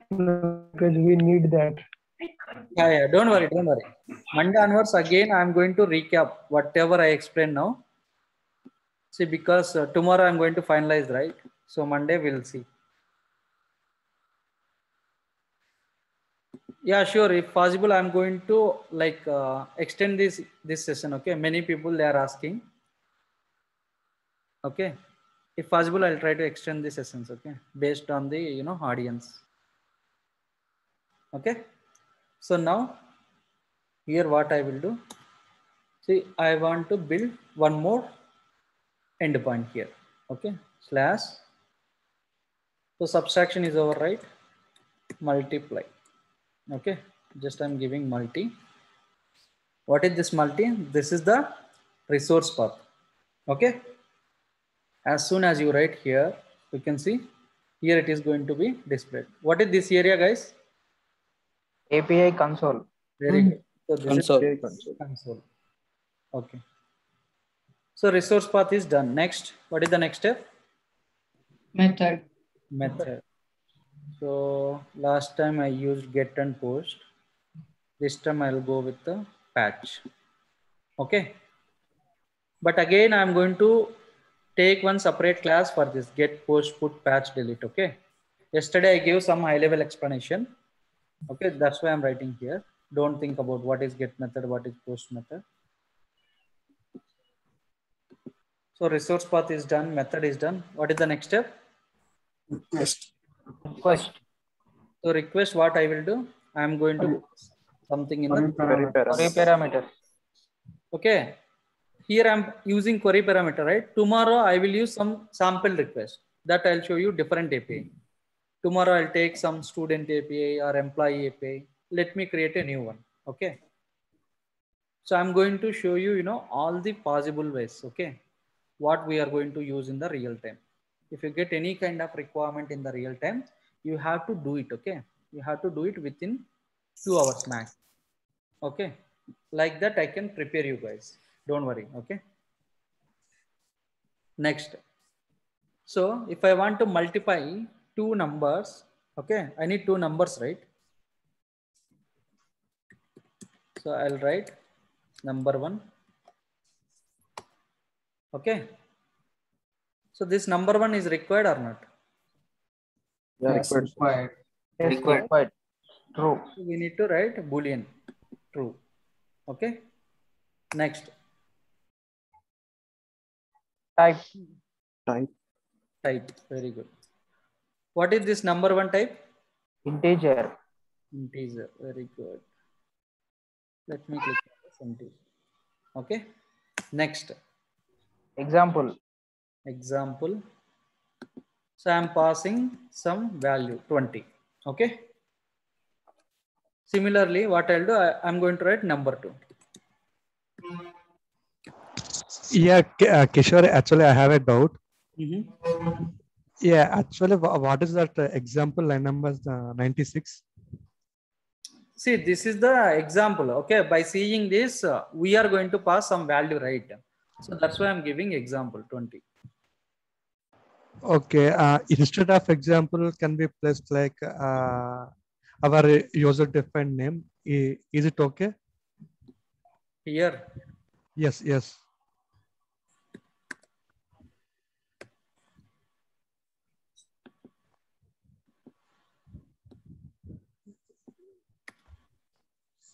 Because we need that. Yeah, don't worry. Monday onwards, again, I'm going to recap whatever I explained now. See, because tomorrow I'm going to finalize, right? So Monday we'll see. Yeah, sure. If possible, I'm going to extend this session. Okay, many people they are asking. Okay, if possible, I'll try to extend the sessions. Okay, based on the audience. Okay, so now here what I will do. See, I want to build one more endpoint here. Okay, slash. So subtraction is over, right? Multiply. Okay, just I'm giving multi. What is this multi? This is the resource path. Okay, as soon as you write here, you can see here it is going to be displayed. What is this area, guys? API console. Very good. So this Console. is console. Okay. So resource path is done. Next, what is the next step? Method. So last time I used get and post. This time I'll go with the patch. Okay. But again, I'm going to take one separate class for this get, post, put, patch, delete. Okay. Yesterday I gave some high level explanation. Okay. That's why I'm writing here. Don't think about what is get method, what is post method. So resource path is done, method is done. What is the next step? Request. So request, what I will do, I am going to something in the Query parameters. Okay. Here I am using query parameter, right? Tomorrow I will use some sample request that I'll show you different API. Tomorrow I'll take some student API or employee API. Let me create a new one. Okay. So I'm going to show you, all the possible ways. Okay. What we are going to use in the real time. If you get any kind of requirement in the real time, you have to do it. Okay. You have to do it within 2 hours max. Okay. Like that, I can prepare you guys. Don't worry. Okay. Next. So if I want to multiply 2 numbers, okay, I need 2 numbers, right? So I'll write number 1. Okay. So this number 1 is required or not? Yeah, Required. True. So we need to write Boolean true. Okay. Next. Type. Very good. What is this number 1 type? Integer. Very good. Let me click on this integer. Okay. Next. Example. So I'm passing some value 20. Okay. Similarly, what I'll do, I'm going to write number 2. Yeah, Kishore, actually, I have a doubt. Yeah, actually, what is that example line number 96? See, this is the example. Okay, by seeing this, we are going to pass some value, right? So that's why I'm giving example 20. Okay, instead of example can be placed like our user defined name. Is it okay? Here. Yes.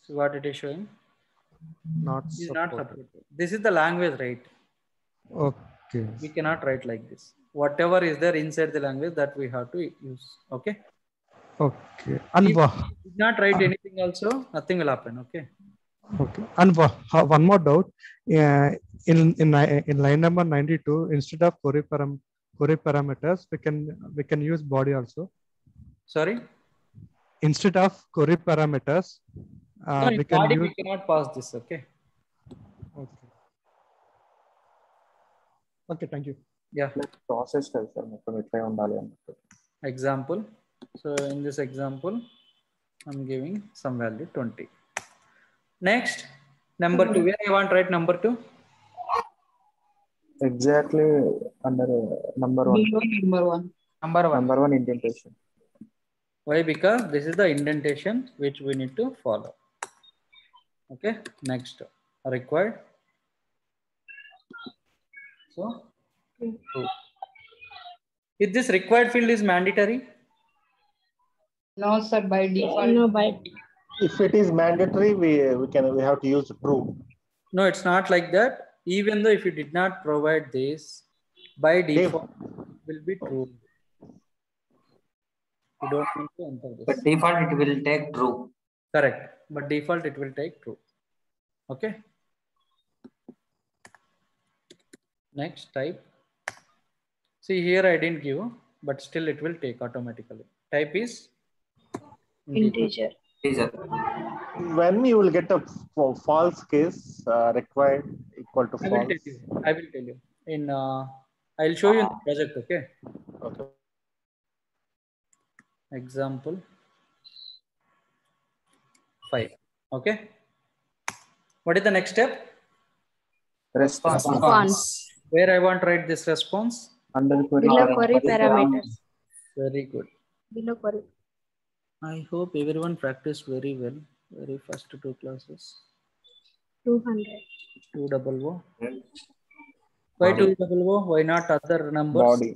So what it is showing? Not supported. This is the language, right? Okay. We cannot write like this. Whatever is there inside the language that we have to use. Okay. Okay. And if you did not write anything also, nothing will happen. Okay. Okay. And one more doubt. In line number 92, instead of query parameters, we can use body also. Sorry. Instead of query parameters, no, we can body use. We cannot pass this. Okay. Okay. Thank you. Yeah. Process Example. So in this example, I'm giving some value 20. Next, number 2. Where I want to write number 2? Exactly under number 1. Number 1. Number one. Number one indentation. Why? Because this is the indentation which we need to follow. Okay, next required. So, true. If this required field is mandatory, No, sir, by default. No, by If it is mandatory, we have to use true. no, it's not like that. Even though if you did not provide this, by default will be true. You don't need to enter this. But default it will take true. Correct. But default it will take true. Okay. Next type. See here I didn't give, but still it will take automatically. Type is integer. Integer. When you will get a false case, required equal to I will false. tell you. I will tell you. In I'll show you in the project. Okay. Okay. Example 5. Okay. What is the next step? Response. Where I want to write this response? Under query Below query parameters. Very good. Below query. I hope everyone practiced very well. Very first 2 classes. 200. 200. Why 200? Why not other numbers? body.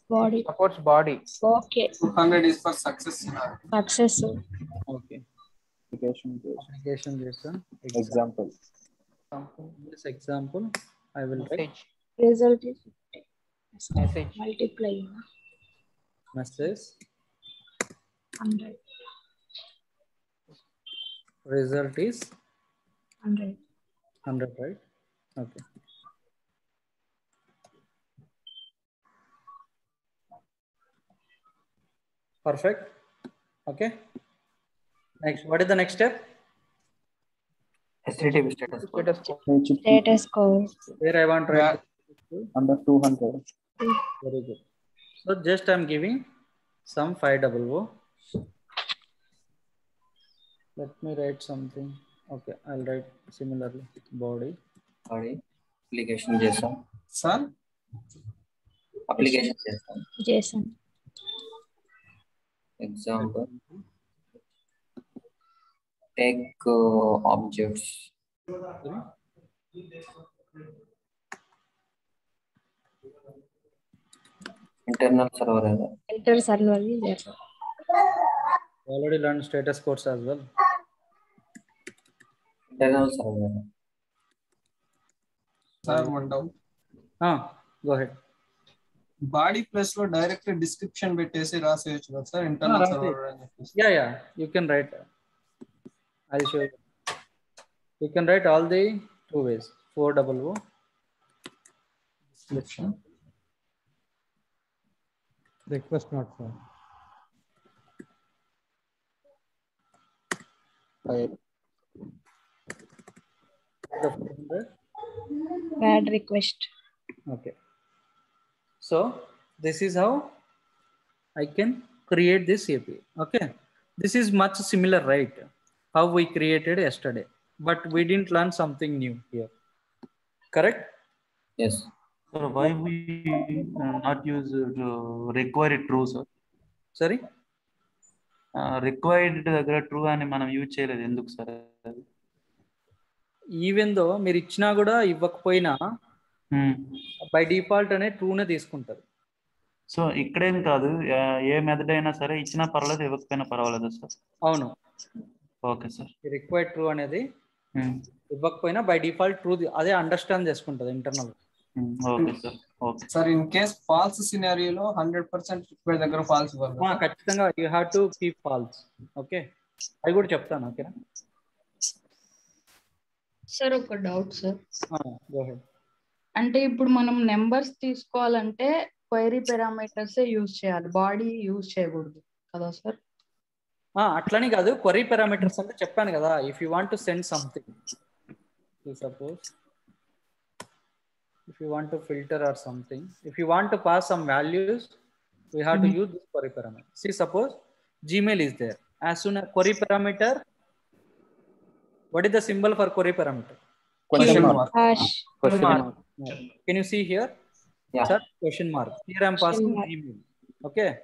Body. Supports body. Okay. 200 is for success scenario. Success. Okay. Application JSON. Application JSON. Example. This example I will write. Message. Result is Message. multiply Message. 100. Result is 100. 100, right? Okay. Perfect. Okay. Next, what is the next step? HTTP status code. Status code. Status code. Where I want to write. Under 200. Very good. So just I'm giving some 500. Let me write something. Okay, I'll write similarly. Body. Body. Application JSON. Sir, Application JSON. JSON. Example. Take objects. Internal server error. Enter server is there. Already learned status codes as well. Internal server error. sir, one doubt. Go ahead. Body plus లో direct description పెట్టేసి రాసేయచ్చు కదా sir internal server అని చెప్పేసి. Yeah, you can write. I'll show you. You can write all the 2 ways. 400 description. Request not found. The 400. Bad request. Okay. So this is how I can create this API. Okay. This is much similar, right? How we created yesterday, but we didn't learn something new here. Correct? Yes. So why we not use required true, sir? Sorry? Required దగ్గర true అని మనం use చేయలేదు ఎందుకు sir? Even though మీరు ఇచ్చినా కూడా ఇవ్వకపోయినా by default అనే ట్రూనే తీసుకుంటారు. సో ఇక్కడేం కాదు, ఏ మెథడ్ అయినా సరే ఇచ్చినా పర్వాలేదు ఇవ్వకపోయినా పర్వాలేదు సార్. అవును. Okay sir. రిక్వైర్డ్ ట్రూ అనేది ఇవ్వకపోయినా బై డిఫాల్ట్ ట్రూ అదే అండర్స్టాండ్ చేసుకుంటది internal. Okay sir. Okay sir in case false సినారియోలో 100% రిక్వైర్డ్ దగ్గర ఫాల్స్ ఇవ్వాలి. ఖచ్చితంగా you have to keep false. Okay, అది కూడా చెప్తాను. ఓకేనా సార్? ఒక డౌట్ సార్. Go head. అంటే ఇప్పుడు మనం నెంబర్స్ తీసుకోవాలంటే క్వైరీ పారామీటర్స్ యూజ్ చేయాలి, బాడీ యూజ్ చేయకూడదు కదా సార్? అట్లని కాదు, క్వరీ పారామీటర్స్ అంటే చెప్పాను కదా. If you want to send something, suppose if you want to filter or something, if you want to pass some values, we have to use this query parameter. See, suppose Gmail is there. As soon as query parameter, what is the symbol for query parameter? Question mark. Question mark. Can you see here? Yeah. Sir, question mark. Here I am passing Gmail. Okay.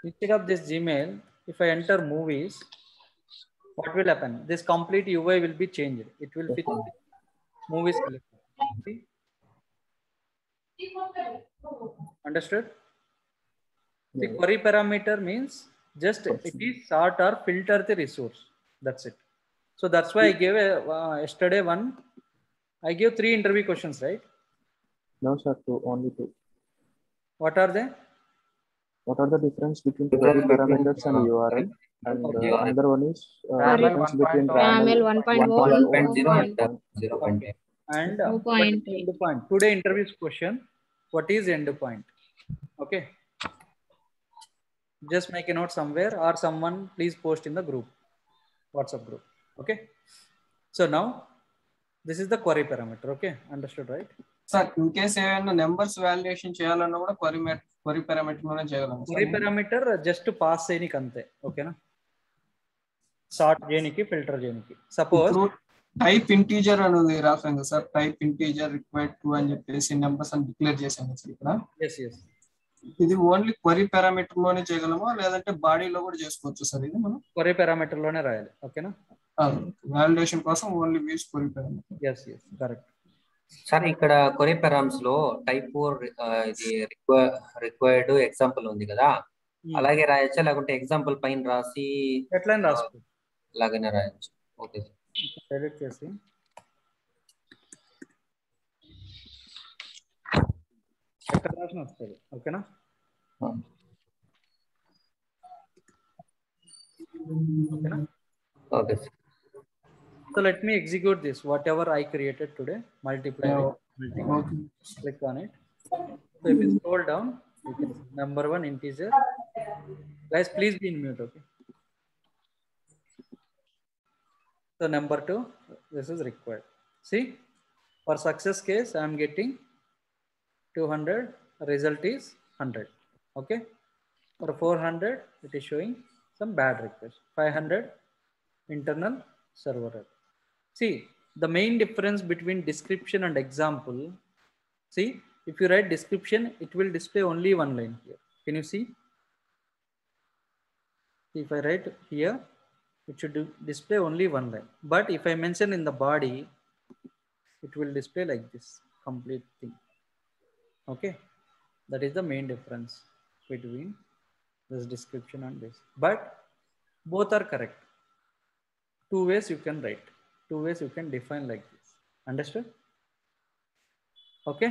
Instead of this Gmail, if I enter movies, what will happen? This complete UI will be changed. It will fit movies collection. See? Understood? The query parameter means just it is sort or filter the resource. That's it. So that's why I gave yesterday one. I gave 3 interview questions, right? No, sir. Only 2. What are they? What are the difference between query parameters and URL? And another one is difference between YAML 1.0 1.0 and 0.8. And 2.8. endpoint. Today interview question. What is endpoint? Okay. Just make a note somewhere, or someone please post in the group, WhatsApp group. Okay. So now this is the query parameter. Okay. Understood, right? Sir in case ఏమైనా numbers valuation చేయాలన్నా కూడా query parameter లోనే చేయగలం. Query parameter just pass చేయనికి అంతే. ఓకేనా? Sort చేయనికి, filter చేయనికి. సపోజ్ టైప్ ఇంటీజర్ అనేది రాసాం కదా sir, type integer required to అని చెప్పేసి నెంబర్స్ అని డిక్లేర్ చేసాం కదా సార్ ఇక్కడ. Yes yes. ఇది ఓన్లీ క్వరీ పారామీటర్ లోనే చేయగలమా లేదంటే బాడీలో కూడా చేసుకోవచ్చు సార్? ఇది మనం క్వరీ పారామీటర్ లోనే రాయాలి. ఓకేనా? వాలిడేషన్ కోసం only use query parameter. Yes yes correct. Sir ఇక్కడ క్వరీ పారామ్స్ లో టైప్ ఇది రిక్వైర్డ్ ఎగ్జాంపుల్ ఉంది కదా, అలాగే రాయొచ్చా లేకుంటే ఎగ్జాంపుల్ పైన రాసి ఎట్లా రాసుకో అలాగనే రాయొచ్చు? Okay sir. ఎడిట్ చేసి ఎక్కడ రాసిన వస్తుంది. ఓకేనా? ఓకేనా? Okay sir. So let me execute this. Whatever I created today, multiply it. Click on it. So if you scroll down, you can see number 1 integer. Guys, please be in mute. Okay. So number 2, this is required. See, for success case, I am getting 200. Result is 100. Okay. For 400, it is showing some bad request. 500 internal server error. See, the main difference between description and example. See, if you write description, it will display only one line here. Can you see? If I write here, it should display only one line. But if I mention in the body, it will display like this, complete thing. Okay. That is the main difference between this description and this. But both are correct. 2 ways you can write. 2 ways you can define like this. Understood? Okay.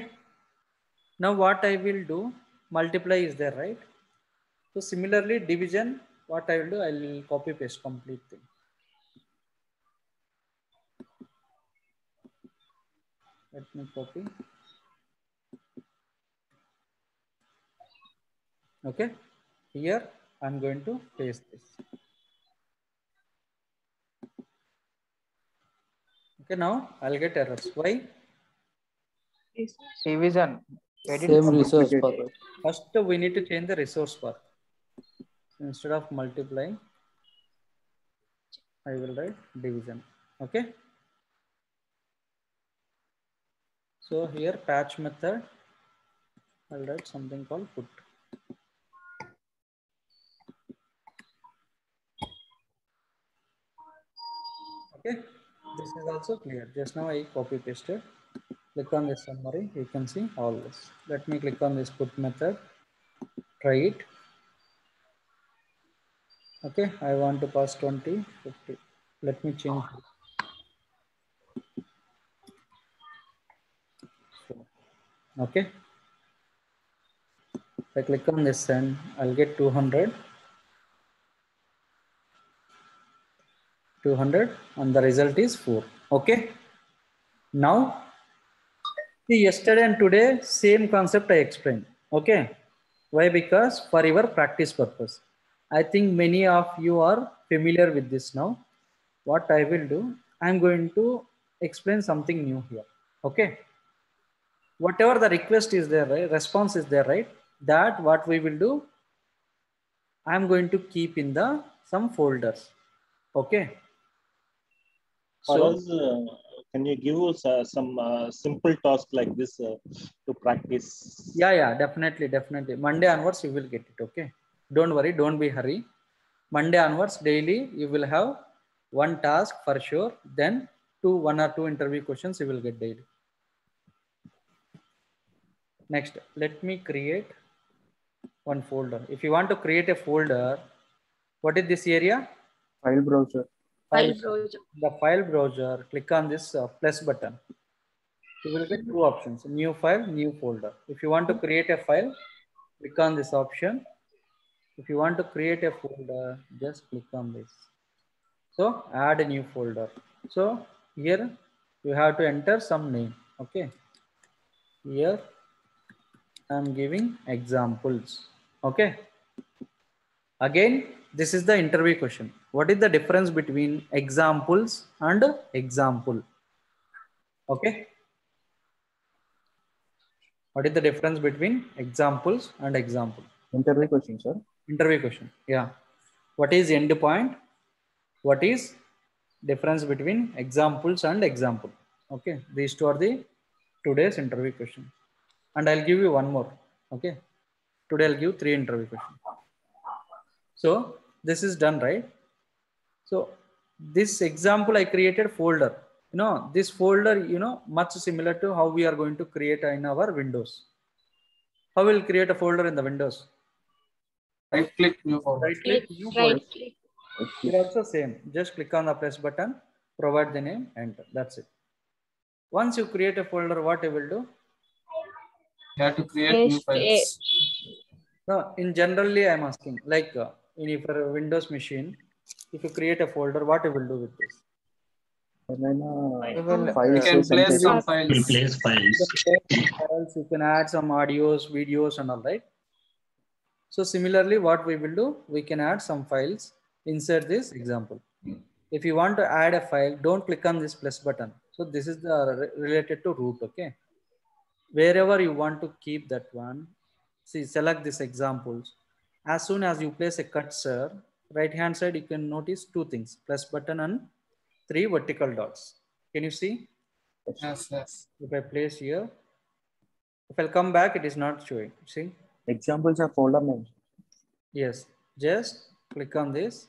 Now what I will do, multiply is there, right? So similarly division, what I will do, I will copy paste complete thing. Let me copy. Okay. Here I'm going to paste this. Okay, now I'll get errors. Why? Division. Same resource path. First, we need to change the resource path. Instead of multiplying, I will write division. Okay. So here patch method, I'll write something called put. Okay. This is also clear. Just now I copy pasted. Click on this summary. You can see all this. Let me click on this put method. Try it. Okay. I want to pass 20, 50. Let me change. Okay. If I click on this and I'll get 200. 200 and the result is 4. Okay. Now, see, yesterday and today, same concept I explained. Okay. Why? Because for your practice purpose. I think many of you are familiar with this now. What I will do, I'm going to explain something new here. Okay. Whatever the request is there, right? Response is there, right? That what we will do, I'm going to keep in the some folders. Okay. So can you give us some simple task like this to practice? Yeah, definitely. Monday onwards you will get it. Okay, don't worry, don't be hurry. Monday onwards daily you will have one task for sure, then one or two interview questions you will get daily. Next, let me create one folder. If you want to create a folder, what is this area? File browser. File browser. The file browser, click on this plus button. You will get two options: new file, new folder. If you want to create a file, click on this option. If you want to create a folder, just click on this. So add a new folder. So here you have to enter some name. Okay, here I'm giving examples. Okay, again this is the interview question. What is the difference between examples and example? Okay, what is the difference between examples and example? Interview question, sir. Interview question. Yeah, what is end point? What is difference between examples and example? Okay, these two are the today's interview question. And I'll give you one more. Okay, today I'll give 3 interview questions. So this is done, right? So this example I created folder. You know, this folder, you know, much similar to how we are going to create in our Windows. How will create a folder in the Windows? Right click, new folder. Right click, new folder. Here also same. Just click on the press button, provide the name, enter. That's it. Once you create a folder, what you will do? You have to create new files. No, in generally I'm asking, like in your Windows machine, if you create a folder, what you will do with this? You can place some files. You can add some audios, videos and all, right? So similarly, what we will do, we can add some files inside this example. If you want to add a file, don't click on this plus button. So this is the related to root. Okay, wherever you want to keep that one, see, select this examples. As soon as you place a cursor, right hand side, you can notice 2 things: plus button and 3 vertical dots. Can you see? Yes. If I place here, if I'll come back, it is not showing. See? Examples are folder names. Yes, just click on this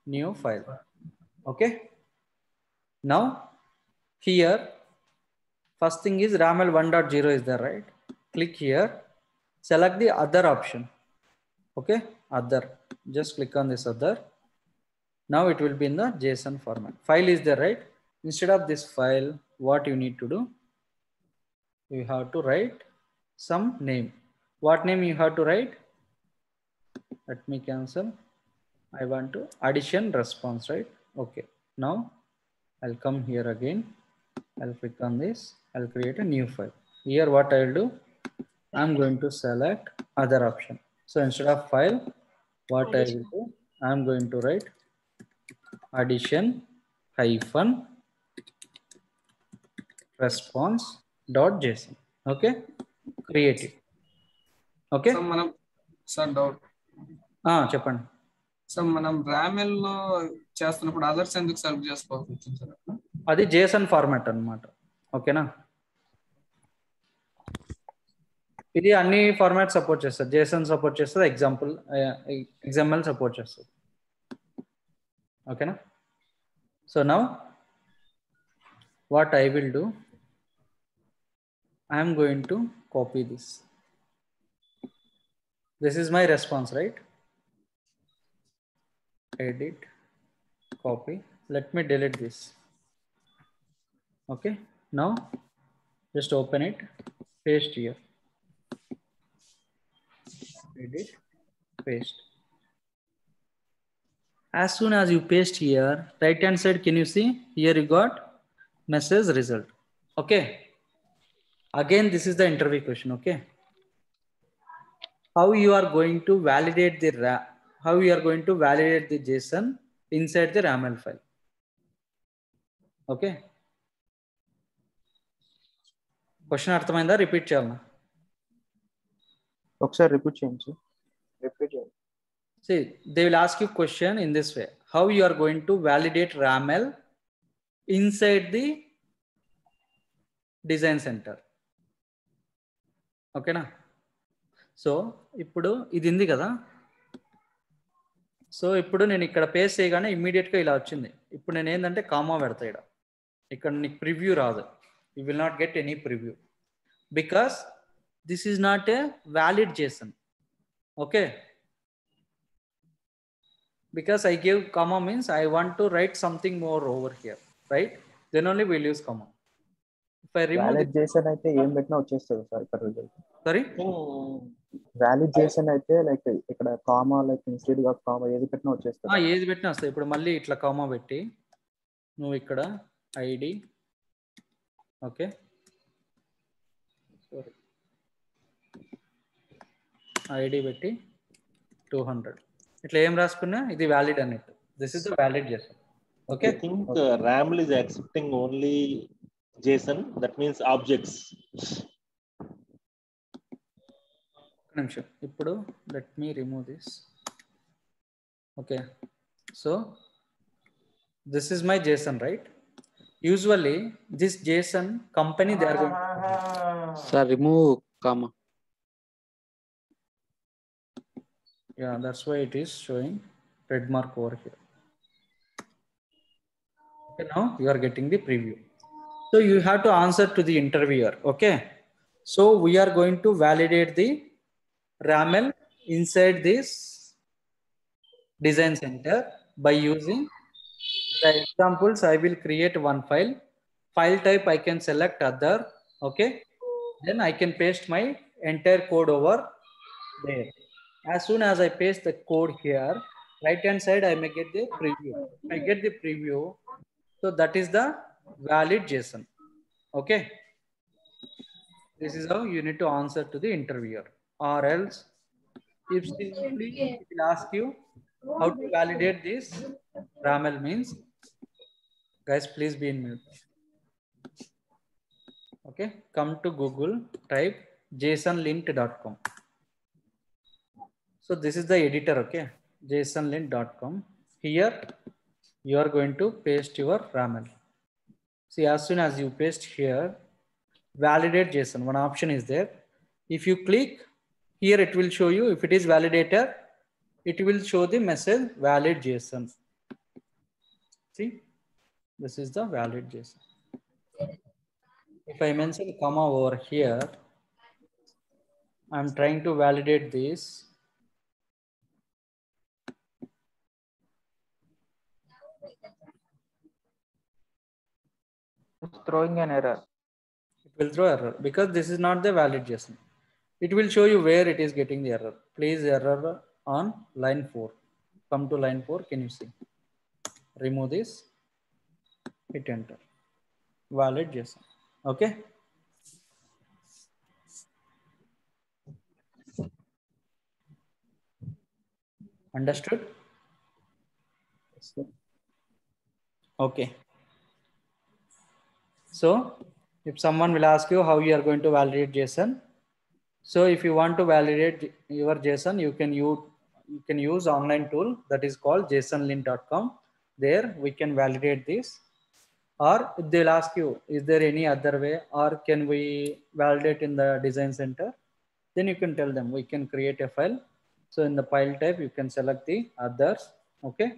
new file. Okay, now here first thing is raml 1.0 is there, right? Click here, select the other option. Okay, other, just click on this other. Now it will be in the JSON format. File is there, right? Instead of this file, what you need to do, you have to write some name. What name you have to write? Let me cancel. I want to addition response, right? Okay, now I'll come here again. I'll click on this. I'll create a new file. Here what I'll do, I'm going to select other option. So instead of file, what I will do, I'm going to write addition hyphen response.json. Okay, create it. Okay. So మనం sir doubt చెప్పండి. So మనం రామెల్ లో చేస్తున్నప్పుడు others ఎందుకు select చేసుకోవాల్సి వచ్చింది sir? అది JSON format అన్నమాట. ఓకేనా, ఇది అన్ని ఫార్మాట్ సపోర్ట్ చేస్తుంది. JSON సపోర్ట్ చేస్తుంది, XML సపోర్ట్ చేస్తుంది. ఓకేనా. So now what I will do, I am going to copy this. This is my response, right? Edit, copy. Let me delete this. Okay, now just open it, paste here. Edit, paste. As soon as you paste here, right hand side, can you see here you got message result. Okay, again this is the interview question. Okay, how you are going to validate the JSON inside the raml file. Okay, question అర్థమైందా? Repeat చేయాలన్నా? ఒకసారి repeat చేయండి sir. Repeat చేయండి. See, they will ask you question in this way: how you are going to validate raml inside the design centre. ఓకేనా? So ఇప్పుడు ఇది ఉంది కదా, సో ఇప్పుడు నేను ఇక్కడ పేస్ట్ చేయగానే ఇమ్మీడియట్గా ఇలా వచ్చింది. ఇప్పుడు నేను ఏంటంటే కామా పెడతా ఇక్కడ నీకు ప్రివ్యూ రాదు. You will not get any preview because this is not a valid JSON. Okay, because I gave comma means I want to write something more over here, right? Then only we'll use comma. If I remove valid JSON అయితే ఏం పెట్టినా వచ్చేస్తుంది sir ఇక్కడ result. Sorry, valid JSON అయితే like ఇక్కడ comma like instead of comma ఏది పెట్టినా వచ్చేస్తుంది. ఏది పెట్టినా వస్తాయి. ఇప్పుడు మళ్ళీ ఇట్లా కామా పెట్టి నువ్వు ఇక్కడ ఐడి, ఓకే సారీ ఐడి పెట్టి 200 ఇట్లా ఏం రాసుకున్నా ఇది వ్యాలిడ్ అన్నట్టు. This is the valid JSON. Okay, I think RAML is accepting only JSON, that means objects. ఒక నిమిషం, ఇప్పుడు let me remove this. Okay, so this is my JSON, right? Usually this JSON company they are going to... Sir, remove comma. Yeah, that's why it is showing red mark over here. Okay, now you are getting the preview. So you have to answer to the interviewer. Okay, so we are going to validate the RAML inside this design center by using the examples. I will create one file type I can select other. Okay, then I can paste my entire code over there. As soon as I paste the code here, right hand side I may get the preview. I get the preview, so that is the valid JSON. Okay, this is how you need to answer to the interviewer. Or else if simply it will ask you how to validate this RAML means, guys please be in mute. Okay, come to Google, type jasonlint.com. So this is the editor, okay, jasonlint.com. Here you are going to paste your RAML. See, as soon as you paste here, validate JSON, one option is there. If you click here, it will show you if it is validator, it will show the message valid JSON. See, this is the valid JSON. If I mention comma over here, I'm trying to validate this. It's throwing an error. It will throw error because this is not the valid JSON. It will show you where it is getting the error. Please error on line 4. Come to line 4. Can you see? Remove this. Hit enter. Valid JSON. Okay. Understood? Okay. So if someone will ask you how you are going to validate JSON, so if you want to validate your JSON, you can use online tool that is called jasonlint.com. There we can validate this. Or if they'll ask you, is there any other way, or can we validate in the design center? Then you can tell them we can create a file. So in the file type, you can select the others. Okay.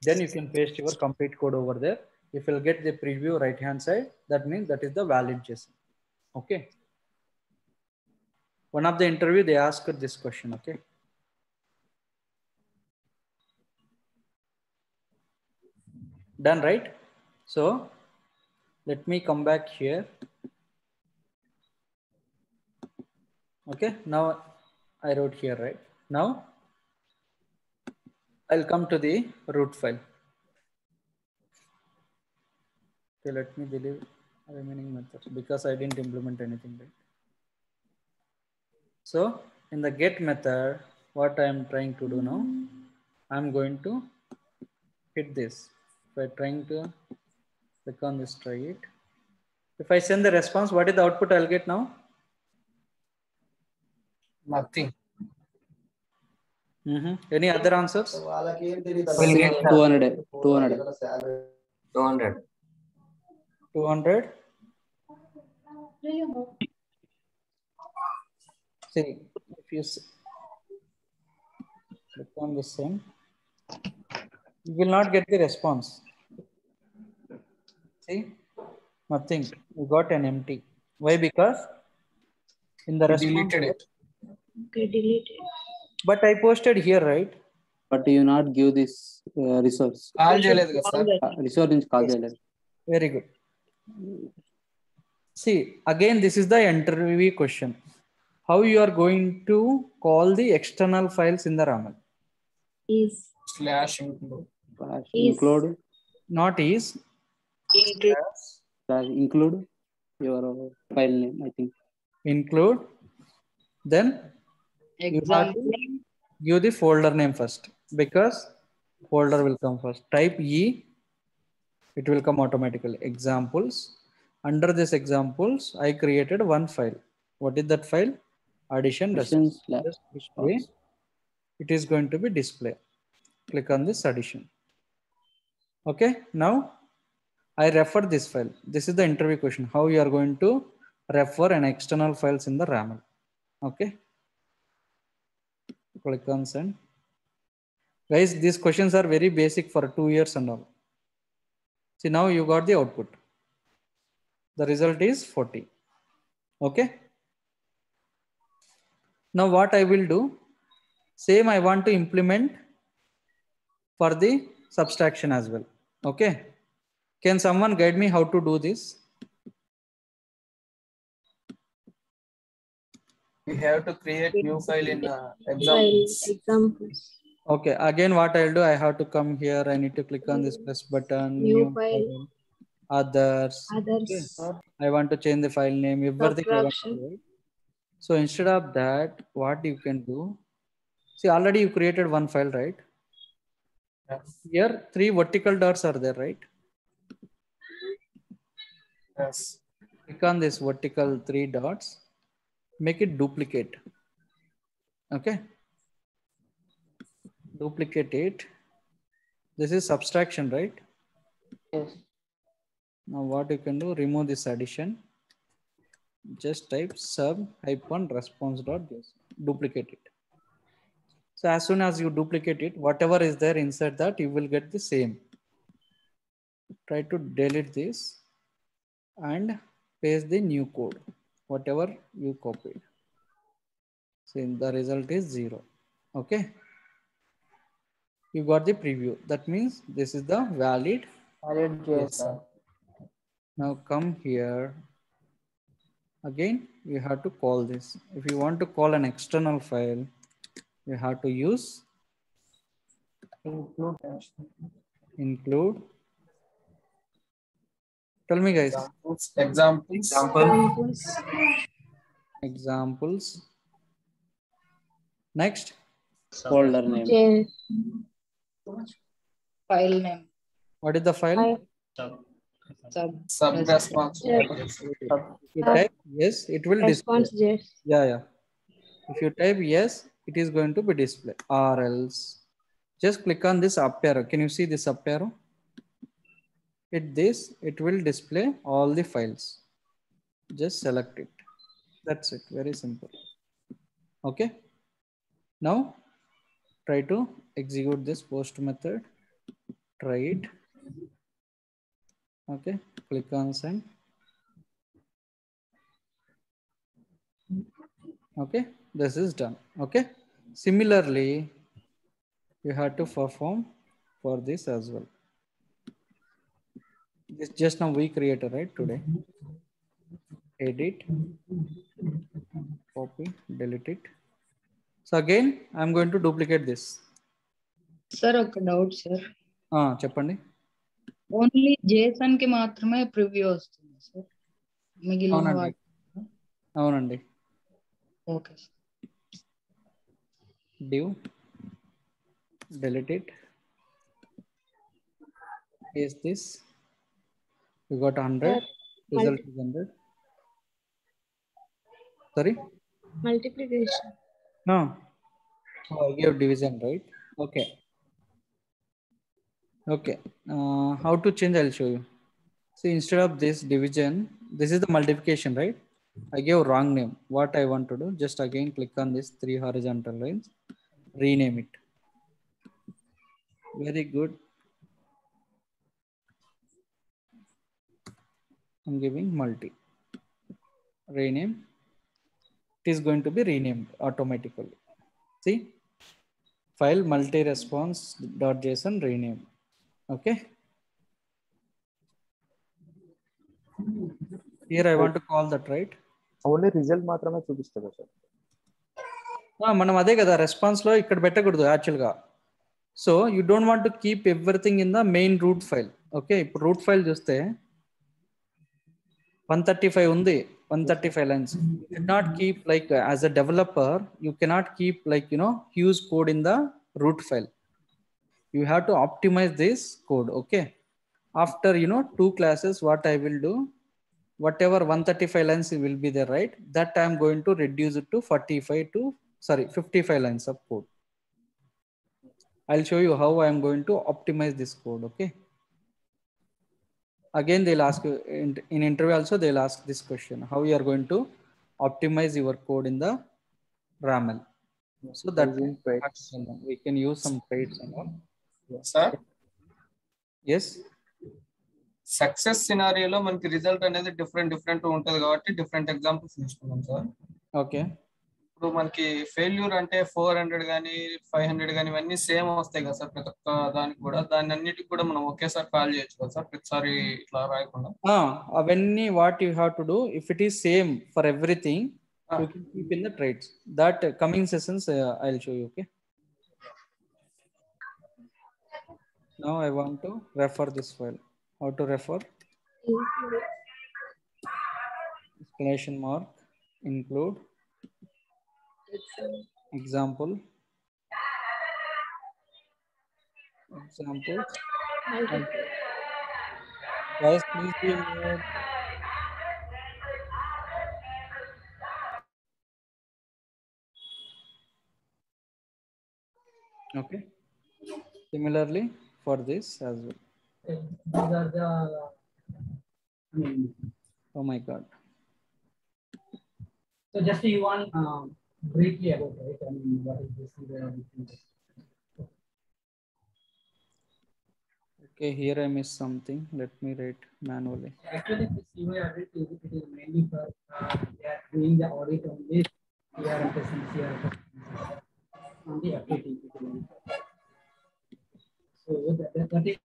Then you can paste your complete code over there. If you'll get the preview right hand side, that means that is the valid JSON. Okay. One of the interview, they asked this question. Okay. Done, right? So let me come back here. Okay. Now I wrote here, right? Now I'll come to the root file. Okay, let me delete remaining methods because I didn't implement anything, right? So in the get method, what I am trying to do now, I'm going to hit this. If I'm trying to click on this, try it. If I send the response, what is the output I'll get now? Nothing. Any other answers? We'll get 200. 200. 200. See, if you click on the same, you will not get the response. See, nothing. You got an empty. Why? Because in the You response, deleted it. Okay, deleted. but I posted here, right? But you not give this resource. Call చేయలేదు కదా sir. Resource నుంచి call చేయలేదు. Very good. See, again, this is the interview question. How you are going to call the external files in the RAML? Is Slash include. Include. Not is. Include your file name, I think. Include. Then you have to give the folder name first, because folder will come first. Type E, it will come automatically. Examples. Under this examples, I created one file. What is that file? Addition. Display. It is going to be display. Click on this addition. Okay, now I refer this file. This is the interview question. How you are going to refer an external files in the RAML. Okay. Click on send. Guys, these questions are very basic for 2 years and all. See, now you got the output. The result is 40. Okay. Now what I will do, same I want to implement for the subtraction as well. Okay. Can someone guide me how to do this? We have to create new file in examples. Okay, again what I'll do, I have to come here, I need to click on this plus button, new file, others. Okay. I want to change the file name, everything I want to do, right? So instead of that, what you can do, see, already you created one file, right? Yes. Here 3 vertical dots are there, right? Yes. Click on this vertical 3 dots, make it duplicate. Okay. Duplicate it. This is subtraction, right? Yes. Now what you can do, remove this addition. Just type sub hyphen response dot this. Duplicate it. So as soon as you duplicate it, whatever is there inside that, you will get the same. Try to delete this and paste the new code, whatever you copied. So the result is 0. Okay. You got the preview. That means this is the valid. JS. Now come here. Again, you have to call this. If you want to call an external file, you have to use include. Tell me, guys. Examples. Next. Folder name. File name. What is the file? Sub response. You type yes, it will display. Yeah. If you type yes, it is going to be display. Or else, just click on this up arrow. Can you see this up arrow? Hit this, it will display all the files. Just select it. That's it. Very simple. Okay. Now try to execute this post method. Try it. Okay. Click on send. Okay. This is done. Okay. Similarly, you have to perform for this as well. This just now we created, right, today. Edit, copy, delete it. So again, I'm going to duplicate this. Sir, okay, doubt, sir. చెప్పండి. Only JSON కి మాత్రమే preview వస్తుంది sir, మిగిలిన వాటి. అవునండి. Okay. Div, delete it. Paste this. We got 100. Result is 100. Sorry? Multiplication. No. Oh, I gave division, right? Okay. Okay. How to change? I'll show you. See, instead of this division, this is the multiplication, right? I gave wrong name. What I want to do, just again click on this 3 horizontal lines, rename it. Very good. I'm giving multi. Rename. It is going to be renamed automatically. See, file multi-response.json rename. Okay. Here I want to call that, right? Only result మాత్రమే చూపిస్తుంది sir. మనం అదే కదా response లో ఇక్కడ పెట్టకూడదు యాక్చువల్గా. So you don't want to keep everything in the main root file. Okay, ఇప్పుడు రూట్ ఫైల్ చూస్తే 135 ఉంది, 135 lines. You cannot keep like as a developer, you cannot keep like huge code in the root file. You have to optimize this code. Okay, after 2 classes, what I will do, whatever 135 lines will be there, right, that I am going to reduce it to 55 lines of code. I'll show you how I am going to optimize this code. Okay, again they'll ask you in interview also, they'll ask this question, how you are going to optimize your code in the RAML. So that we can use some traits and all. Sir, yes, success సినారియోలో మనకి result అనేది different ఉంటది కాబట్టి different examples తీసుకున్నాం sir. Okay, ఇప్పుడు మనకి failure అంటే 400 కానీ 500 కానీ ఇవన్నీ సేమ్ వస్తాయి కదా సార్ ప్రతి ఒక్క దానికి కూడా. దాన్ని అన్నిటికి కూడా మనం ఒకేసారి కాల్ చేయొచ్చు కదా సార్, ప్రతిసారి ఇట్లా రాయకుండా. అవన్నీ what you have to do, if it is same for everything, you can keep in the traits. That coming sessions I'll show you. Okay, now I want to refer this file. How to refer? Exclamation mark, include examples. Guys, please be mute. Okay, similarly for this as well. These are the Oh my god. So just you want briefly about it. I mean, what is this? Okay, here I missed something. Let me write manually. Actually, this UI audit it is mainly for they are doing the audit on this CRFS and CRFS on the FAT. So that is.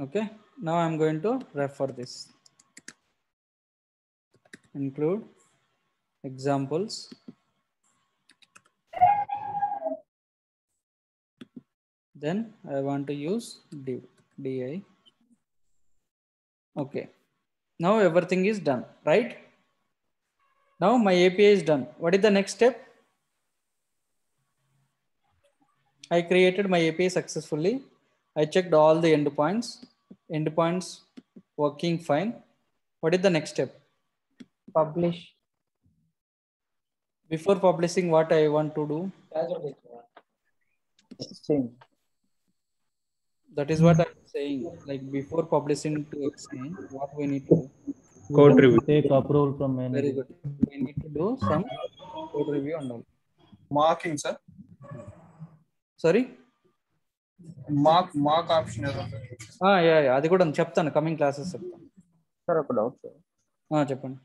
Okay, now I'm going to refer this. Include examples. Then I want to use div, di. Okay, now everything is done, right? Now my API is done. What is the next step? I created my API successfully. I checked all the endpoints. Endpoints working fine. What is the next step? Publish. Before publishing, what I want to do? Exchange. That is what I'm saying. Like before publishing to Exchange, what we need to do? Code review. Take approval from manager. Very good. We need to do some code review and all. Marking sir, Sorry? Mark option ఏదో అది కూడా చెప్తాను, coming classes చెప్తాను. Sir ఒక doubt sir. చెప్పండి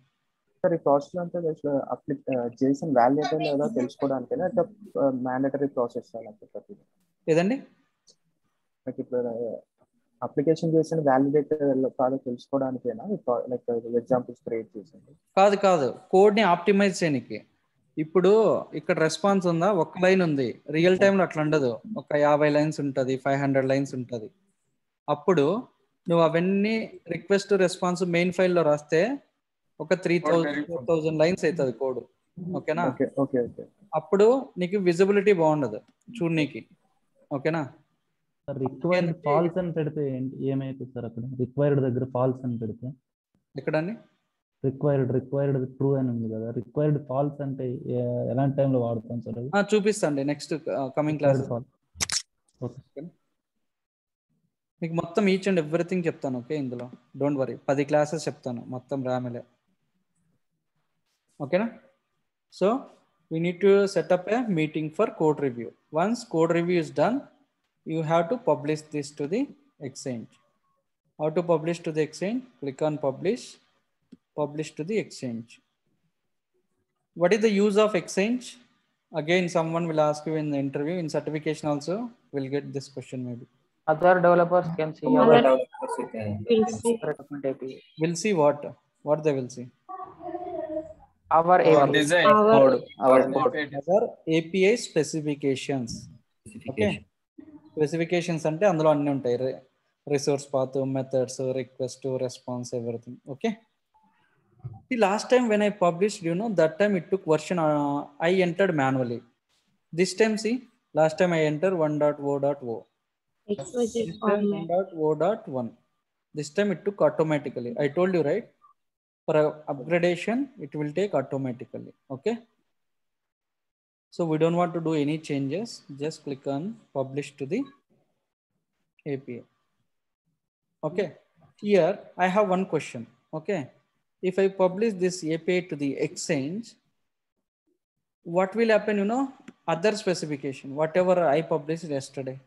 sir. ఈ process అంతా Jason validator లేదా తెలుసుకోవడానికైనా మ్యాండేటరీ ప్రాసెస్ సార్? ఏదండి? నాకు ఇప్పుడు అప్లికేషన్ చేసిన వ్యాలిడేటర్ కాదో తెలుసుకోవడానికైనా లైక్ ఎగ్జాంపుల్స్ క్రియేట్ చేసింది? కాదు, కోడ్ ని ఆప్టిమైజ్ చేయడానికి. ఇప్పుడు ఇక్కడ రెస్పాన్స్ ఉందా, ఒక లైన్ ఉంది. రియల్ టైంలో అట్లా ఉండదు, ఒక 50 లైన్స్ ఉంటుంది, 500 లైన్స్ ఉంటుంది. అప్పుడు నువ్వు అవన్నీ రిక్వెస్ట్ రెస్పాన్స్ మెయిన్ ఫైల్లో రాస్తే ఒక 3000-4000 లైన్స్ అవుతుంది కోడ్. ఓకేనా? అప్పుడు నీకు విజిబిలిటీ బాగుండదు చూడనీకి. ఓకేనా? రిక్వైర్డ్ ఫాల్స్ అని పెడితే ఏమైతుంది సార్? అక్కడ రిక్వైర్డ్ దగ్గర ఫాల్స్ అని పెడితే ఎక్కడండి? రిక్వైర్డ్ ట్రూ అని ఉంది కదా, రిక్వైర్డ్ ఫాల్స్ అంటే ఎలాంటి టైంలో వాడతాం సార్ అది? చూపిస్తాండి నెక్స్ట్ కమింగ్ క్లాస్. ఓకే, మీకు మొత్తం ఈచ్ అండ్ ఎవ్రీథింగ్ చెప్తాను. ఓకే, ఇందులో డోంట్ వరీ, 10 క్లాసెస్ చెప్తాను మొత్తం రామెలే. ఓకేనా? So we need to set up a meeting for code review. Once code review is done, you have to publish this to the exchange. How to publish to the exchange? Click on publish to the exchange. What is the use of exchange? Again, someone will ask you in the interview. In certification also we'll get this question maybe. Other developers can see our development API. Will see what they will see. Our design code, our API specifications. Okay, specifications ante అందులో అన్ని ఉంటాయి. Resource path, methods, request, response, everything. Okay, the last time when I published, that time it took version I entered manually. This time see, last time I entered 1.0.0. 1.0.1. This time it took automatically. I told you, right? For upgradation it will take automatically. Okay, so we don't want to do any changes. Just click on publish to the API. Okay, here I have one question. Okay, if I publish this API to the exchange, what will happen? Other specification, whatever I published yesterday,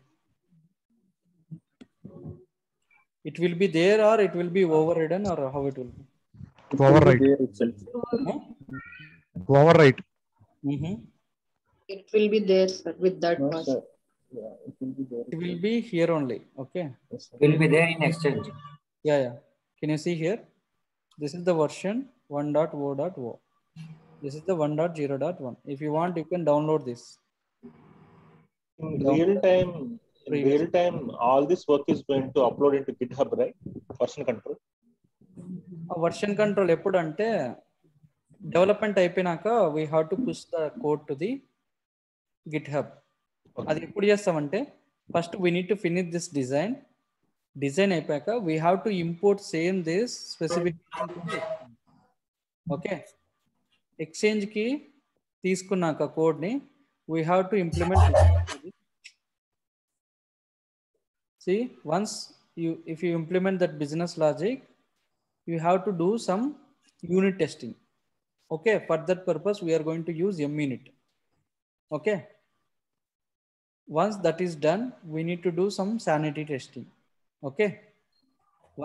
it will be there or it will be overridden, or how it will be? Overwrite. Overwrite. It will be there, sir, with that much. Yeah, it will be there. It will be here only. Okay, Will be there in exchange. yeah. Can you see here? This is the version 1.0.0. This is the 1.0.1. If you want, you can download this. In real time, all this work is going to upload into GitHub, right? Version control. Version control ఎప్పుడు అంటే development అయిపోయినాక we have to push the code to the GitHub. అది ఎప్పుడు చేస్తామంటే first we need to finish this design అయిపోయాక we have to import same this specification to the exchange. Okay, exchange కి తీసుకున్నాక code ని we have to implement it. See, once if you implement that business logic, you have to do some unit testing. Okay, for that purpose we are going to use munit. Okay, once that is done, we need to do some sanity testing. Okay,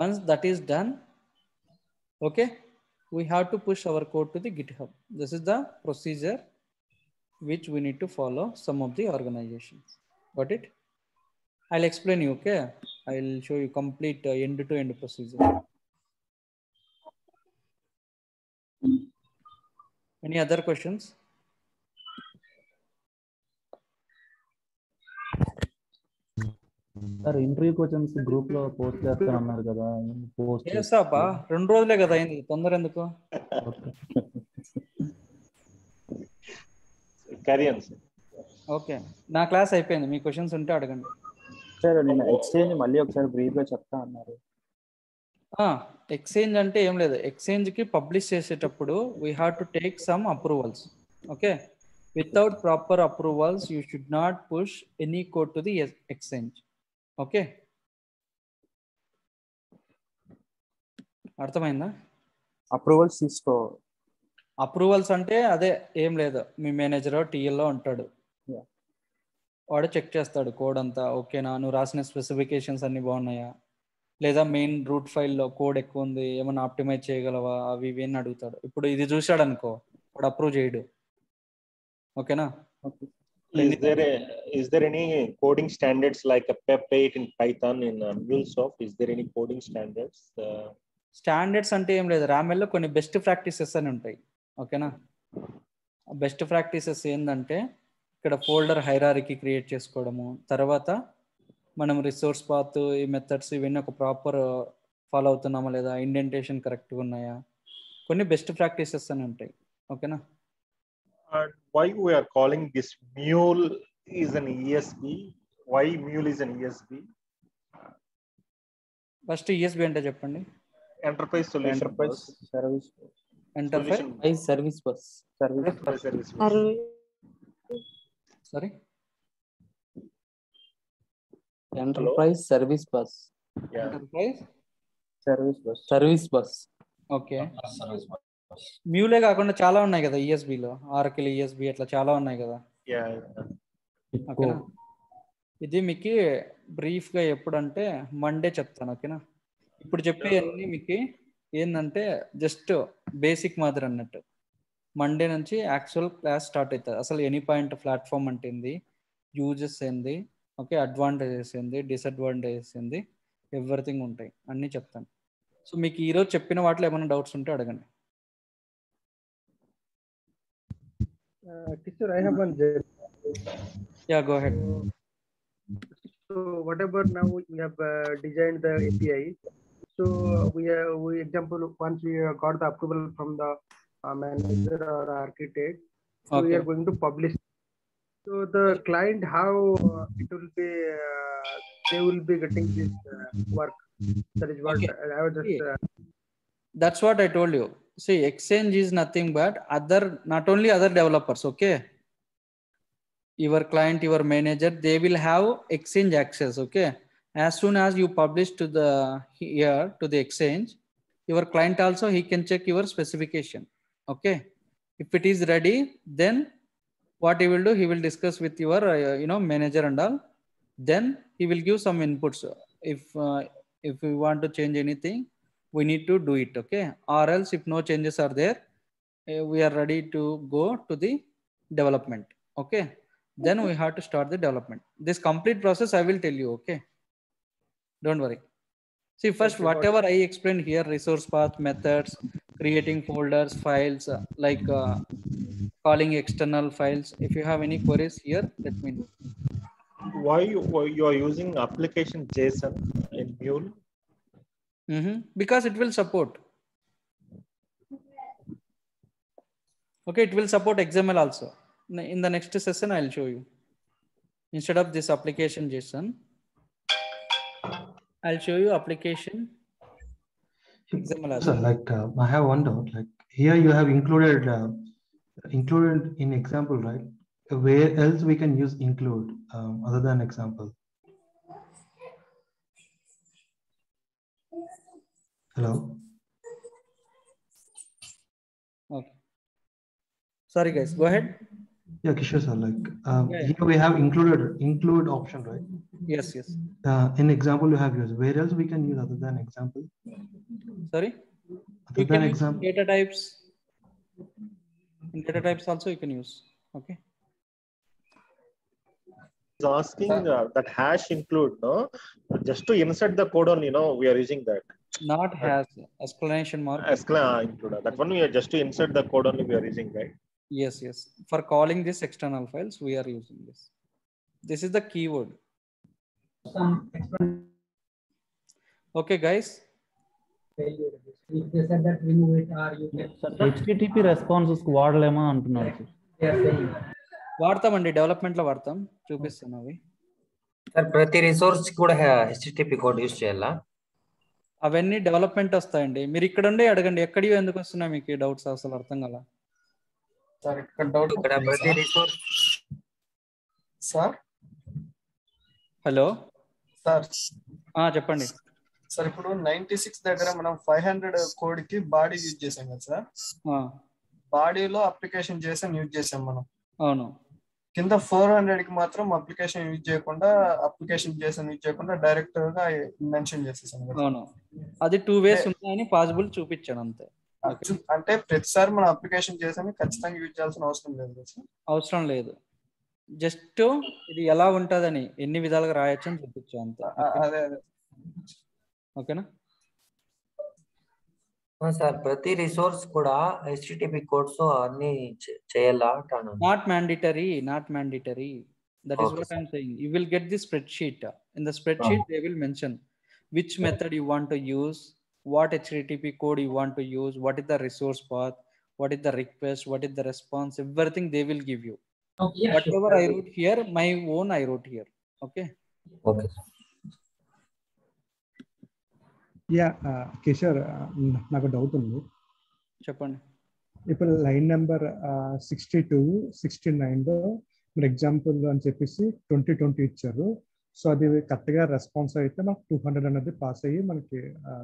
once that is done, okay, we have to push our code to the GitHub. This is the procedure which we need to follow some of the organizations. Got it? I'll explain you. Okay, I'll show you complete end-to-end procedure. Any other questions? Sir interview questions group లో post చేస్తానన్నారు కదా, post చేస్తాపా, 2 రోజులే కదా అయింది, తొందర ఎందుకు? Okay, నా class అయిపోయింది, మీ క్వశ్చన్స్ ఉంటే అడగండి. సార్ నేను ఎక్స్చేంజ్ మళ్ళీ ఒకసారి బ్రీఫ్ గా చెప్తా అన్నారు. ఎక్స్చేంజ్ అంటే ఏం లేదు, ఎక్స్చేంజ్ కి పబ్లిష్ చేసేటప్పుడు we have to take some approvals. Okay, without proper approvals you should not push any code to the exchange. Okay, అర్థమైందా? అప్రూవల్స్ తీసుకో. అప్రూవల్స్ అంటే అదే ఏం లేదు, మీ మేనేజర్ టీఎల్లో ఉంటాడు, వాడు చెక్ చేస్తాడు కోడ్ అంతా ఓకేనా, నువ్వు రాసిన స్పెసిఫికేషన్స్ అన్ని బాగున్నాయా, లేదా మెయిన్ రూట్ ఫైల్లో కోడ్ ఎక్కువ ఉంది, ఏమైనా ఆప్టిమైజ్ చేయగలవా, అవి ఇవి అని అడుగుతాడు. ఇప్పుడు ఇది చూశాడు అనుకో, వాడు అప్రూవ్ చేయడు. ఓకేనా? Is there any coding standards like a PEP 8 in Python in MuleSoft? Is there any coding standards? Standards అంటే ఏం లేదు, రామెల్లో కొన్ని బెస్ట్ ప్రాక్టీసెస్ అని ఉంటాయి. ఓకేనా? బెస్ట్ ప్రాక్టీసెస్ ఏంటంటే ఇక్కడ ఫోల్డర్ హైరార్కీ క్రియేట్ చేసుకోవడము, తర్వాత మనం రిసోర్స్ పాత్, ఈ మెథడ్స్ ఇవన్నీ ఒక ప్రాపర్ ఫాలో అవుతున్నామా లేదా, ఇండెంటేషన్ కరెక్ట్గా ఉన్నాయా, కొన్ని బెస్ట్ ప్రాక్టీసెస్ అని ఉంటాయి. ఓకేనా? Why we are calling this Mule is an ESB? why Mule is an ESB? First ESB అంటే చెప్పండి. Enterprise Solution Bus. Service Enterprise Service Bus. Service Bus. Sorry. Enterprise Service Bus. Yeah. Enterprise Service Bus. Okay. Mule కాకుండా చాలా ఉన్నాయి కదా ESB లో, ఆర్కిల్ ESB అట్లా చాలా ఉన్నాయి కదా. Yeah. ఓకేనా? ఇది మీకు బ్రీఫ్ గా ఎప్పుడంటే మండే చెప్తాను. ఓకేనా? ఇప్పుడు చెప్పే అన్ని మీకు ఏంటంటే జస్ట్ బేసిక్ మాదిరి అన్నట్టు. మండే నుంచి యాక్చువల్ క్లాస్ స్టార్ట్ అవుతుంది. అసలు ఎనీ పాయింట్ ప్లాట్ఫామ్ అంటే ఏంది, యూజెస్ ఏంది, ఓకే, అడ్వాంటేజెస్ ఏంది, డిసడ్వాంటేజెస్ ఏంది, ఎవ్రీథింగ్ ఉంటాయి, అన్నీ చెప్తాను. సో మీకు ఈరోజు చెప్పిన వాటిలో ఏమైనా డౌట్స్ ఉంటే అడగండి. Teacher, I have one. Yeah, go ahead. So whatever now we have designed the API. So we example once we got the approval from the manager or architect, so we are going to publish. So the client, how it will be, they will be getting this work. That is what I was just. That's what I told you. See, Exchange is nothing but not only other developers. Okay. Your client, your manager, they will have Exchange access. Okay. As soon as you publish to the Exchange, your client also, he can check your specification. Okay. If it is ready, then what he will do, he will discuss with your manager and all. Then he will give some inputs. If we want to change anything, we need to do it. Okay. Or else if no changes are there, we are ready to go to the development. Okay. Then we have to start the development. This complete process I will tell you. Okay. Don't worry. See, first, whatever I explained here, resource path, methods, creating folders, files, like calling external files. If you have any queries here, let me know. Why you are using application JSON in Mule? Because it will support. Okay, it will support XML also. In the next session, I'll show you. Instead of this application JSON, I'll show you application XML also. So, like, I have one doubt. Like, here you have included in example, right? Where else we can use include other than example? Hello. Okay. Sorry, guys. Go ahead. Yeah, Kishore sir. Like here we have include option, right? Yes. In example, you have used. Where else we can use other than example? Sorry. Other than example. Data types. In data types also you can use. Okay. He's asking that hash include, no? Just to insert the code only, we are using that. Not hash, exclamation mark. Include. That one we are just to insert the code only we are using, right? Yes. For calling this external files, we are using this. This is the keyword. Okay, guys. If they said that remove it or you can. HTTP responses వాడలేమా అంటున్నారు. వాడతామండి, development లో వాడతాం, చూపిస్తాను అవి. Sir ప్రతి resource కూడా HTTP code use చేయాలా? అవన్నీ development వస్తాయండి. మీరు ఇక్కడ ఉండే అడగండి, ఎక్కడియో ఎందుకు వస్తున్నాయి మీకు డౌట్స్, అసలు అర్థం కదా. సార్ ఇక్కడ డౌట్ ఇక్కడ ప్రతి రిసోర్స్. సార్ హలో సార్ చెప్పండి సార్. ఇప్పుడు 96 దగ్గర మనం 500 కోడ్ కి బాడీ యూజ్ చేసాం కదా సార్. బాడీలో అప్లికేషన్ JSON యూజ్ చేసాం మనం. అవును. కింద 400 కి మాత్రం అప్లికేషన్ యూజ్ చేయకుండా JSON యూజ్ చేయకుండా డైరెక్ట్ గా మెన్షన్ చేసేసాం. అవును, అది 2 ways ఉన్నాయని పాసిబుల్ చూపించాను అంతే. అంటే ప్రతిసారి మన అప్లికేషన్ JSON ఖచ్చితంగా యూజ్ చేయాల్సిన అవసరం లేదు. అవసరం లేదు, జస్ట్ ఇది ఎలా ఉంటదని ఎన్ని విధాలుగా రాయొచ్చు అని చూపించాను అంతే. అదే ఓకేనా సార్? ప్రతి రిసోర్స్ కూడా HTTP కోడ్స్ అన్ని చేయాలా? Not mandatory. That is what I'm saying. You will get the spreadsheet. In the spreadsheet, they will mention which method you want to use, what HTTP code you want to use, what is the resource path, what is the request, what is the response, everything they will give you. Whatever I wrote here, my own I wrote here. Okay okay yeah Kishore, నాకు doubt ఉంది. చెప్పండి. ఇప్పుడు line number 62, 69లో మీరు example అని చెప్పేసి 2020 ఇచ్చారు. So అది కరెక్ట్గా రెస్పాన్స్ అయితే మనకు 200 అనేది పాస్ అయ్యి మనకి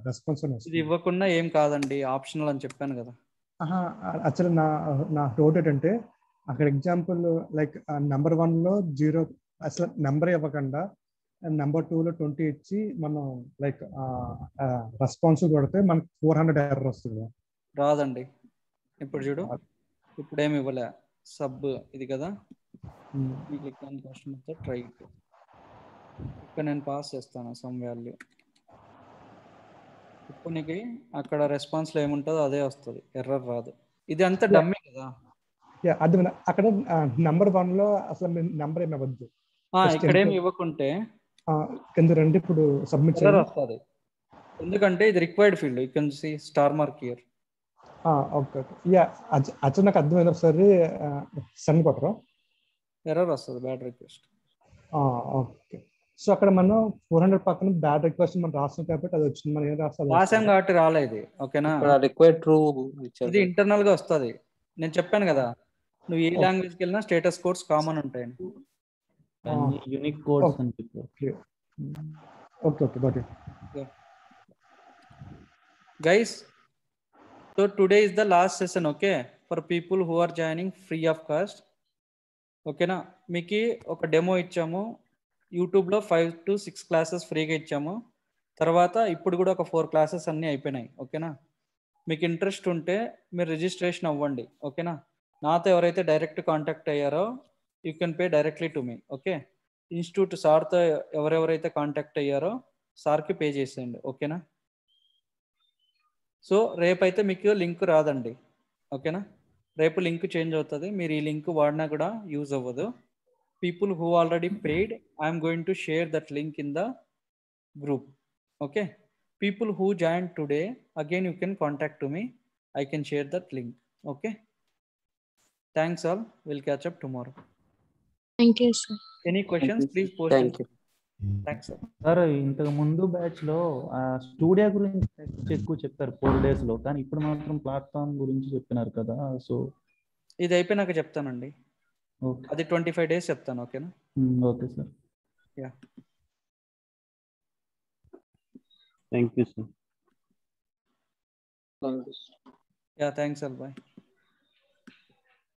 రెస్పాన్స్ అని ఇది వస్తుంది. ఇవ్వకుండా ఏం కాదండి, ఆప్షనల్ అని చెప్పాను కదా. యాక్చువల్లీ నా డౌట్ ఏంటంటే అక్కడ ఎగ్జాంపుల్ లైక్ నెంబర్ 1లో 0 అసలు నెంబర్ ఇవ్వకుండా నెంబర్ 2లో 20 ఇచ్చి మనం లైక్ రెస్పాన్స్ కొడితే మనకి 400 ఎర్రర్ వస్తుంది. రాదండి. ఇప్పుడు చూడు, ఇప్పుడు ఏమి ఇవ్వలే. సబ్ ఇది కదా, క్లిక్ ఆన్ కస్టమర్ ట్రై. ఇక్కడ నేను పాస్ చేస్తాను సమ్ వాల్యూ. ఇప్పుడు నీకు అక్కడ రెస్పాన్స్లో ఏముంటుందో అదే వస్తుంది, ఎర్రర్ రాదు. ఇది అంతా డమ్మీ కదా. అది అక్కడ నెంబర్ 1లో అసలు నెంబర్ ఏమి ఇవ్వద్దు. ఇక్కడ ఏమి ఇవ్వకుంటే కింద రండి, ఇప్పుడు సబ్మిట్ ఎర్రర్ వస్తుంది. ఎందుకంటే ఇది required field. You can sea star mark here. Okay okay. Yeah అచ్చా, నాకు అర్థమైంది. ఒకసారి సెండ్ కొట్టరా, ఎర్రర్ వస్తుంది, బ్యాడ్ రిక్వెస్ట్. ఓకే. సో అక్కడ మనం 400 పక్కన బ్యాడ్ రిక్వెస్ట్ మనం రాస్తాం కాబట్టి అది వచ్చింది. మనం ఏం రాస్తాం రాసాం కాబట్టి రాలేదు. ఓకేనా, రిక్వైర్డ్ ట్రూ ఇది ఇంటర్నల్ గా వస్తుంది. నేను చెప్పాను కదా, నువ్వు ఏ లాంగ్వేజ్కి వెళ్ళినా స్టేటస్ కోడ్స్ కామన్ ఉంటాయి. యూనిక్ కోడ్స్ అని చెప్పారు. Okay okay, got it. Guys, so today is the last session. Okay, for people who are joining free of cost. ఓకేనా, మీకు ఒక డెమో ఇచ్చాము. యూట్యూబ్లో 5 to 6 క్లాసెస్ ఫ్రీగా ఇచ్చాము. తర్వాత ఇప్పుడు కూడా ఒక 4 క్లాసెస్ అన్నీ అయిపోయినాయి. ఓకేనా, మీకు ఇంట్రెస్ట్ ఉంటే మీరు రిజిస్ట్రేషన్ అవ్వండి. ఓకేనా, నాతో ఎవరైతే డైరెక్ట్ కాంటాక్ట్ అయ్యారో you can pay directly to me. Okay, institute సార్తో ఎవరెవరైతే కాంటాక్ట్ అయ్యారో సార్కి పే చేసేయండి. ఓకేనా, సో రేపైతే మీకు లింక్ రాదండి. ఓకేనా, రేపు లింక్ చేంజ్ అవుతుంది. మీరు ఈ లింక్ వాడినా కూడా యూజ్ అవ్వదు. People who already paid, I am going to share that link in the group. Okay, people who joined today, again you can contact to me. I can share that link. Okay, thanks all. We'll catch up tomorrow. Thank you, sir. Any questions? Please post. Thank you. Thanks sir. Sir, ఇంతకు ముందు batch లో studio గురించి ఎక్కువ చెప్పారు 4 days లో, కానీ ఇప్పుడు మాత్రం ప్లాట్ఫామ్ గురించి చెప్పినారు కదా. సో ఇది అయిపోయినాక చెప్తానండి. అది 25 days చెప్తాను. ఓకేనా, okay sir. Ya, thank you sir. Ya, thanks all. Bye.